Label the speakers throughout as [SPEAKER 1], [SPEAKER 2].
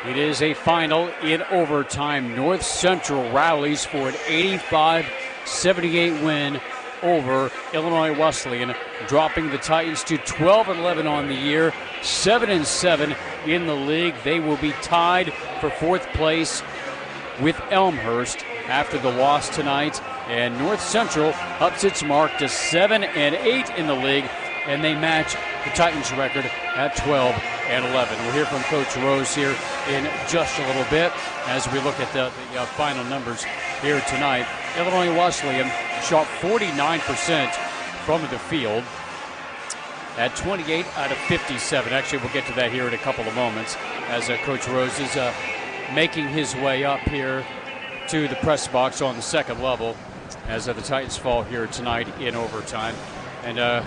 [SPEAKER 1] It is a final in overtime. North Central rallies for an 85-78 win over Illinois Wesleyan, dropping the Titans to 12-11 on the year, 7-7 in the league. They will be tied for fourth place with Elmhurst after the loss tonight. And North Central ups its mark to 7-8 in the league, and they match the Titans' record at 12-11. We'll hear from Coach Rose here in just a little bit as we look at the final numbers here tonight. Illinois Wesleyan shot 49% from the field at 28 out of 57. Actually, we'll get to that here in a couple of moments as Coach Rose is making his way up here to the press box on the second level as the Titans fall here tonight in overtime. And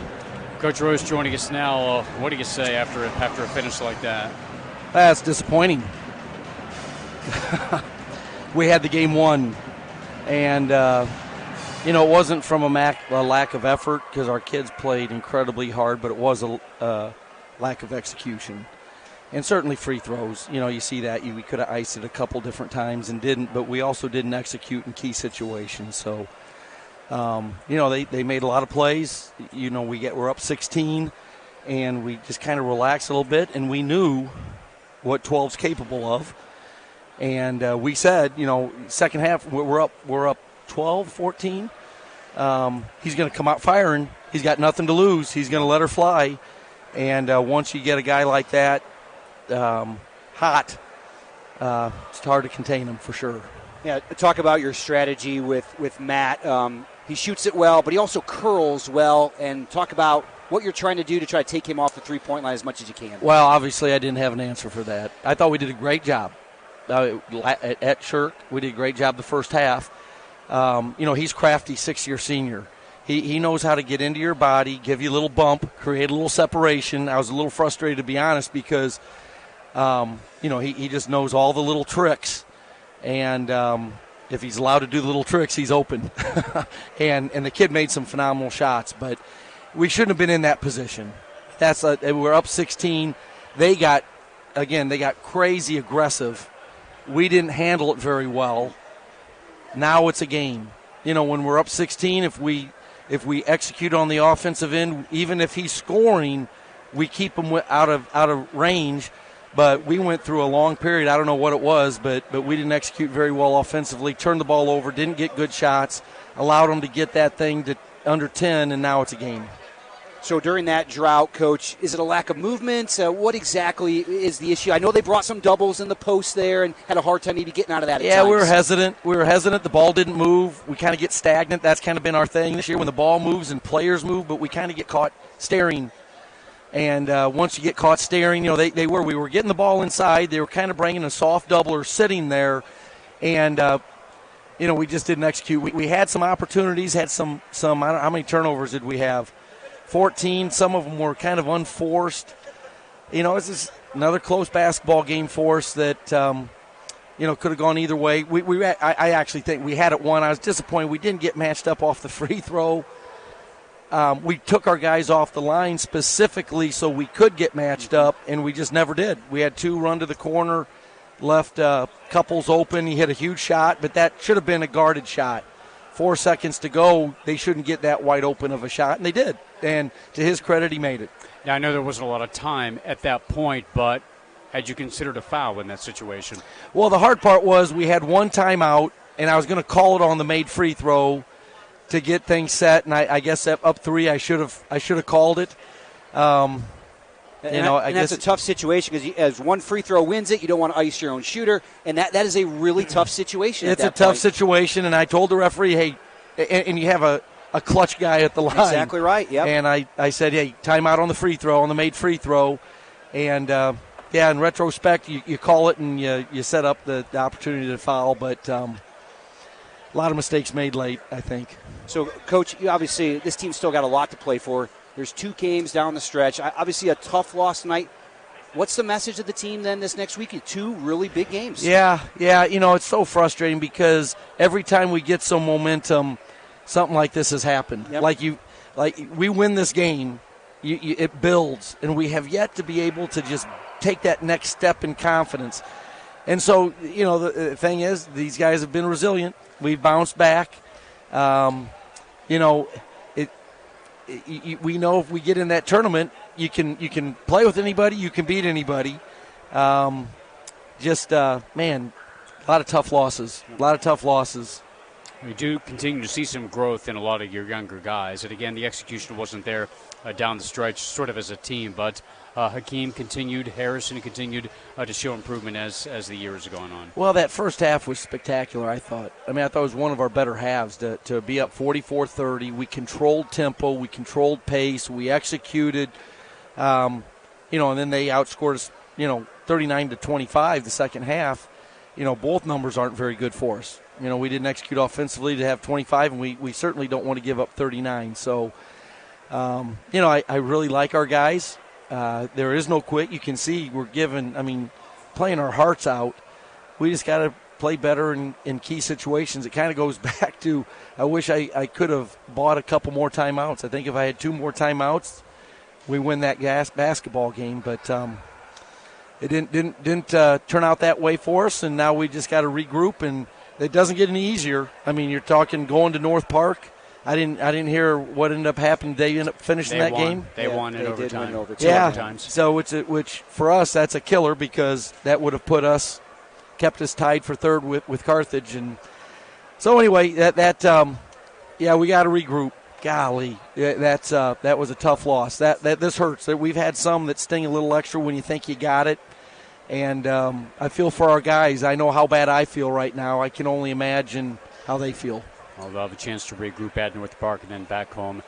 [SPEAKER 1] Coach Rose joining us now. What do you say after a finish like that?
[SPEAKER 2] That's disappointing. We had the game won, and it wasn't from a lack of effort because our kids played incredibly hard, but it was a lack of execution. And certainly free throws. You see that. We could have iced it a couple different times and didn't, but we also didn't execute in key situations. So, they made a lot of plays. We're up 16, and we just kind of relaxed a little bit, and we knew what 12's capable of. And we said, second half, we're up 12, 14. He's going to come out firing. He's got nothing to lose. He's going to let her fly. And once you get a guy like that hot, it's hard to contain him for sure.
[SPEAKER 3] Yeah, talk about your strategy with Matt. He shoots it well, but he also curls well. And talk about what you're trying to do to try to take him off the three-point line as much as you can.
[SPEAKER 2] Well, obviously I didn't have an answer for that. I thought we did a great job. At Shirk, we did a great job the first half. He's crafty, 6-year senior. He knows how to get into your body, give you a little bump, create a little separation. I was a little frustrated, to be honest, because, he just knows all the little tricks. And if he's allowed to do the little tricks, he's open. and the kid made some phenomenal shots, but we shouldn't have been in that position. We're up 16. They got crazy aggressive. We didn't handle it very well. Now it's a game. When we're up 16, if we execute on the offensive end, even if he's scoring, we keep him out of range. But we went through a long period. I don't know what it was, but we didn't execute very well offensively. Turned the ball over, didn't get good shots, allowed them to get that thing to under 10, and now it's a game.
[SPEAKER 3] So during that drought, Coach, is it a lack of movement? What exactly is the issue? I know they brought some doubles in the post there and had a hard time maybe getting out of that at times.
[SPEAKER 2] We were hesitant. The ball didn't move. We kind of get stagnant. That's kind of been our thing this year when the ball moves and players move, but we kind of get caught staring. And once you get caught staring, we were getting the ball inside. They were kind of bringing a soft double or sitting there. And, we just didn't execute. We had some opportunities, had some I don't know, how many turnovers did we have? 14. Some of them were kind of unforced. It's just another close basketball game for us that, could have gone either way. I actually think we had it won. I was disappointed we didn't get matched up off the free throw. We took our guys off the line specifically so we could get matched up, and we just never did. We had 2 run to the corner, left couples open. He hit a huge shot, but that should have been a guarded shot. 4 seconds to go, they shouldn't get that wide open of a shot, and they did. And to his credit, he made it.
[SPEAKER 1] Now, I know there wasn't a lot of time at that point, but had you considered a foul in that situation?
[SPEAKER 2] Well, the hard part was we had one timeout, and I was going to call it on the made free throw to get things set, and I guess up 3, I should have called it.
[SPEAKER 3] I guess that's a tough situation because as one free throw wins it, you don't want to ice your own shooter, and that is a really tough situation.
[SPEAKER 2] It's a tough situation, and I told the referee, hey, and you have a clutch guy at the line.
[SPEAKER 3] Exactly right, yep.
[SPEAKER 2] And I said, hey, timeout on the free throw, on the made free throw, and in retrospect, you call it and you set up the opportunity to foul, but a lot of mistakes made late, I think.
[SPEAKER 3] So, Coach, obviously this team's still got a lot to play for. There's 2 games down the stretch. Obviously a tough loss tonight. What's the message of the team then this next week? 2 really big games.
[SPEAKER 2] Yeah. It's so frustrating because every time we get some momentum, something like this has happened.
[SPEAKER 3] Yep.
[SPEAKER 2] Like we win this game, it builds, and we have yet to be able to just take that next step in confidence. And so, the thing is, these guys have been resilient. We've bounced back. We know if we get in that tournament, you can play with anybody, you can beat anybody. Man, a lot of tough losses.
[SPEAKER 1] We do continue to see some growth in a lot of your younger guys. And, again, the execution wasn't there down the stretch sort of as a team. But Hakeem continued, Harrison continued to show improvement as the years are going on.
[SPEAKER 2] Well, that first half was spectacular, I thought. I thought it was one of our better halves to be up 44-30. We controlled tempo. We controlled pace. We executed. And then they outscored us, 39-25 the second half. Both numbers aren't very good for us. We didn't execute offensively to have 25, and we certainly don't want to give up 39. So, I really like our guys. There is no quit. You can see we're playing our hearts out. We just got to play better in key situations. It kind of goes back to, I wish I could have bought a couple more timeouts. I think if I had 2 more timeouts, we win that basketball game. But it didn't turn out that way for us, and now we just got to regroup, and it doesn't get any easier. You're talking going to North Park. I didn't hear what ended up happening. They ended up finishing that game.
[SPEAKER 1] They won in overtime.
[SPEAKER 2] Overtimes. So which for us that's a killer, because that would have kept us tied for third with Carthage. And so anyway, we got to regroup. Golly, that was a tough loss. This hurts. We've had some that sting a little extra when you think you got it. And I feel for our guys. I know how bad I feel right now. I can only imagine how they feel.
[SPEAKER 1] Well, they'll have a chance to regroup at North Park and then back home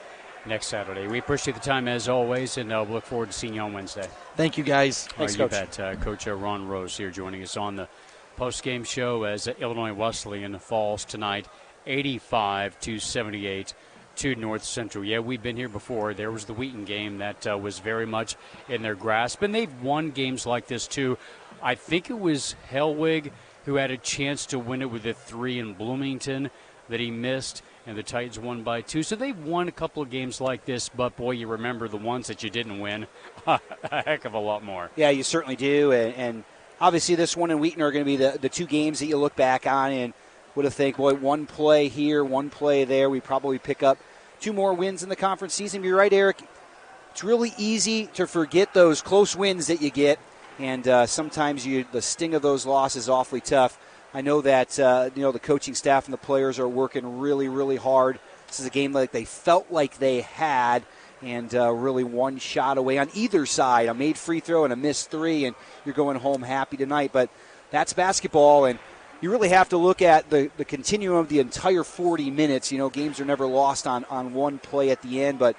[SPEAKER 1] next Saturday. We appreciate the time as always, and we'll look forward to seeing you on Wednesday.
[SPEAKER 2] Thank you, guys.
[SPEAKER 3] Thanks,
[SPEAKER 1] you
[SPEAKER 3] Coach.
[SPEAKER 1] bet. Coach Ron Rose here joining us on the post-game show as Illinois Wesleyan falls tonight 85-78 to North Central. Yeah, we've been here before. There was the Wheaton game that was very much in their grasp, and they've won games like this too. I think it was Hellwig who had a chance to win it with a 3 in Bloomington that he missed, and the Titans won by 2. So they've won a couple of games like this, but, boy, you remember the ones that you didn't win a heck of a lot more.
[SPEAKER 3] Yeah, you certainly do, and obviously this one and Wheaton are going to be the 2 games that you look back on and would have think, boy, one play here, one play there, we probably pick up 2 more wins in the conference season. You're right, Eric. It's really easy to forget those close wins that you get, and sometimes the sting of those losses is awfully tough. I know that the coaching staff and the players are working really, really hard. This is a game like they felt like they had, and really one shot away on either side, a made free throw and a missed 3, and you're going home happy tonight. But that's basketball, and you really have to look at the continuum of the entire 40 minutes. Games are never lost on one play at the end, but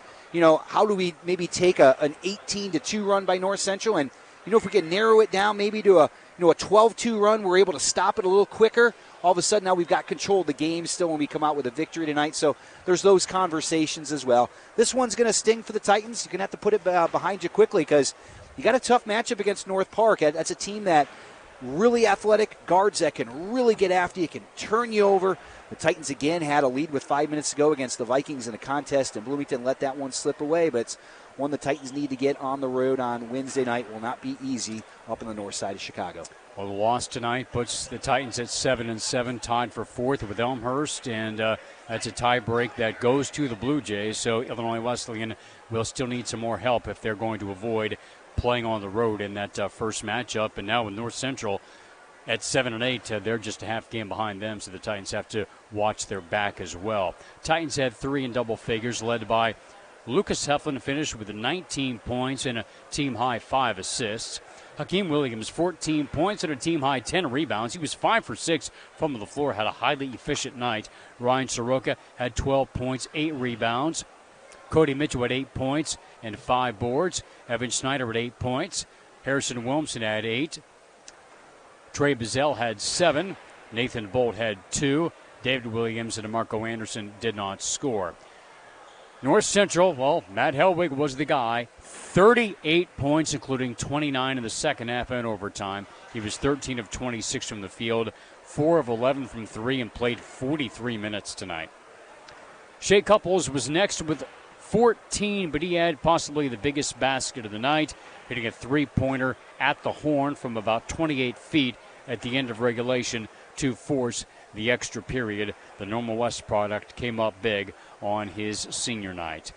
[SPEAKER 3] how do we maybe take an 18-2 run by North Central, and if we can narrow it down maybe to a 12-2 run, we're able to stop it a little quicker. All of a sudden now we've got control of the game still when we come out with a victory tonight. So there's those conversations as well. This one's going to sting for the Titans. You're going to have to put it behind you quickly, because you got a tough matchup against North Park. That's a team that really athletic, guards that can really get after you, can turn you over. The Titans again had a lead with 5 minutes to go against the Vikings in a contest, and Bloomington let that one slip away, but it's one the Titans need to get on the road on Wednesday night. Will not be easy up in the north side of Chicago.
[SPEAKER 1] Well, the loss tonight puts the Titans at 7-7, tied for 4th with Elmhurst, and that's a tie break that goes to the Blue Jays. So Illinois Wesleyan will still need some more help if they're going to avoid playing on the road in that first matchup. And now with North Central at 7-8, they're just a half game behind them, so the Titans have to watch their back as well. Titans had 3 in double figures, led by Lucas Heflin, finished with 19 points and a team-high 5 assists. Hakeem Williams, 14 points and a team-high 10 rebounds. He was 5 for 6 from the floor, had a highly efficient night. Ryan Soroka had 12 points, 8 rebounds. Cody Mitchell had 8 points and 5 boards. Evan Schneider had 8 points. Harrison Wilmson had 8. Trey Bazell had 7. Nathan Bolt had 2. David Williams and DeMarco Anderson did not score. North Central, well, Matt Hellwig was the guy. 38 points, including 29 in the second half and overtime. He was 13 of 26 from the field, 4 of 11 from 3, and played 43 minutes tonight. Shea Couples was next with 14, but he had possibly the biggest basket of the night, hitting a three-pointer at the horn from about 28 feet at the end of regulation to force the extra period. The Normal West product came up big on his senior night.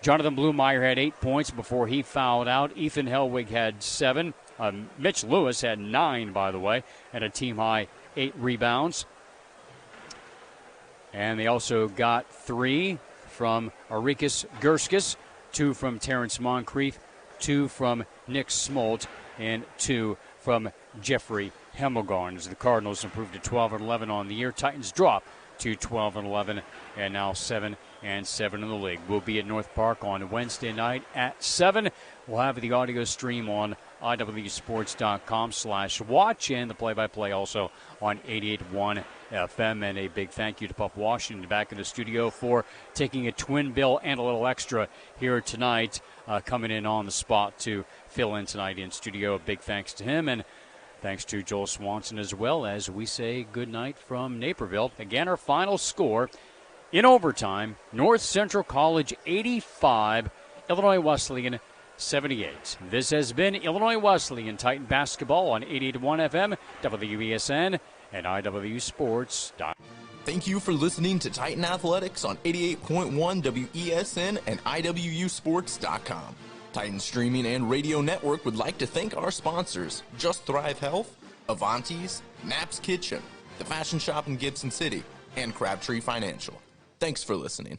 [SPEAKER 1] Jonathan Blumeyer had 8 points before he fouled out. Ethan Helwig had 7. Mitch Lewis had 9, by the way, and a team-high 8 rebounds. And they also got 3 from Arikas Gerskis, 2 from Terrence Moncrief, 2 from Nick Smolt, and 2 from Jeffrey Hemmelgarn. As the Cardinals improved to 12-11 on the year, Titans drop to 12-11 and now 7-7 in the league. We'll be at North Park on Wednesday night at 7. We'll have the audio stream on iwsports.com/watch and the play-by-play also on 88.1 FM. And a big thank you to Puff Washington back in the studio for taking a twin bill and a little extra here tonight, coming in on the spot to fill in tonight in studio. A big thanks to him, and thanks to Joel Swanson as well, as we say good night from Naperville. Again, our final score in overtime, North Central College 85, Illinois Wesleyan 78. This has been Illinois Wesleyan Titan basketball on 88.1 FM, WESN, and iwsports.com.
[SPEAKER 4] Thank you for listening to Titan Athletics on 88.1 WESN and iwsports.com. Titan Streaming and Radio Network would like to thank our sponsors, Just Thrive Health, Avanti's, Knapp's Kitchen, The Fashion Shop in Gibson City, and Crabtree Financial. Thanks for listening.